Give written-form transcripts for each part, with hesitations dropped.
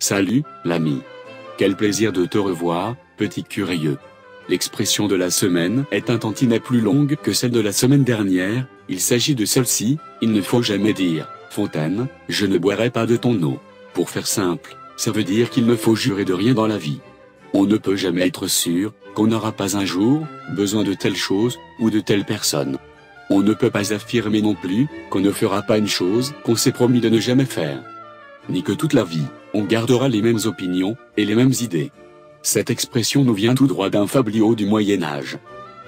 Salut, l'ami. Quel plaisir de te revoir, petit curieux. L'expression de la semaine est un tantinet plus longue que celle de la semaine dernière. Il s'agit de celle-ci: il ne faut jamais dire « Fontaine, je ne boirai pas de ton eau ». Pour faire simple, ça veut dire qu'il ne faut jurer de rien dans la vie. On ne peut jamais être sûr qu'on n'aura pas un jour besoin de telle chose ou de telle personne. On ne peut pas affirmer non plus qu'on ne fera pas une chose qu'on s'est promis de ne jamais faire. Ni que toute la vie, on gardera les mêmes opinions et les mêmes idées. Cette expression nous vient tout droit d'un fabliau du Moyen-Âge.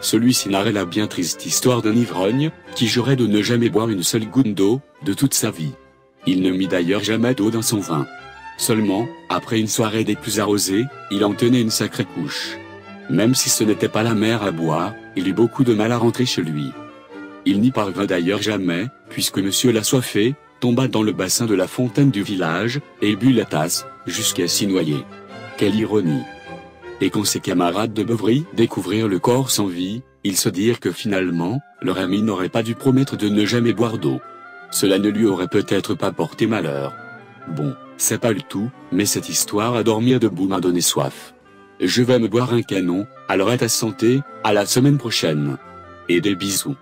Celui-ci narrait la bien triste histoire d'un ivrogne qui jurait de ne jamais boire une seule goutte d'eau de toute sa vie. Il ne mit d'ailleurs jamais d'eau dans son vin. Seulement, après une soirée des plus arrosées, il en tenait une sacrée couche. Même si ce n'était pas la mer à boire, il eut beaucoup de mal à rentrer chez lui. Il n'y parvint d'ailleurs jamais, puisque monsieur l'assoiffé tomba dans le bassin de la fontaine du village, et but la tasse, jusqu'à s'y noyer. Quelle ironie! Et quand ses camarades de beuverie découvrirent le corps sans vie, ils se dirent que finalement, leur ami n'aurait pas dû promettre de ne jamais boire d'eau. Cela ne lui aurait peut-être pas porté malheur. Bon, c'est pas le tout, mais cette histoire à dormir debout m'a donné soif. Je vais me boire un canon, alors à ta santé, à la semaine prochaine. Et des bisous.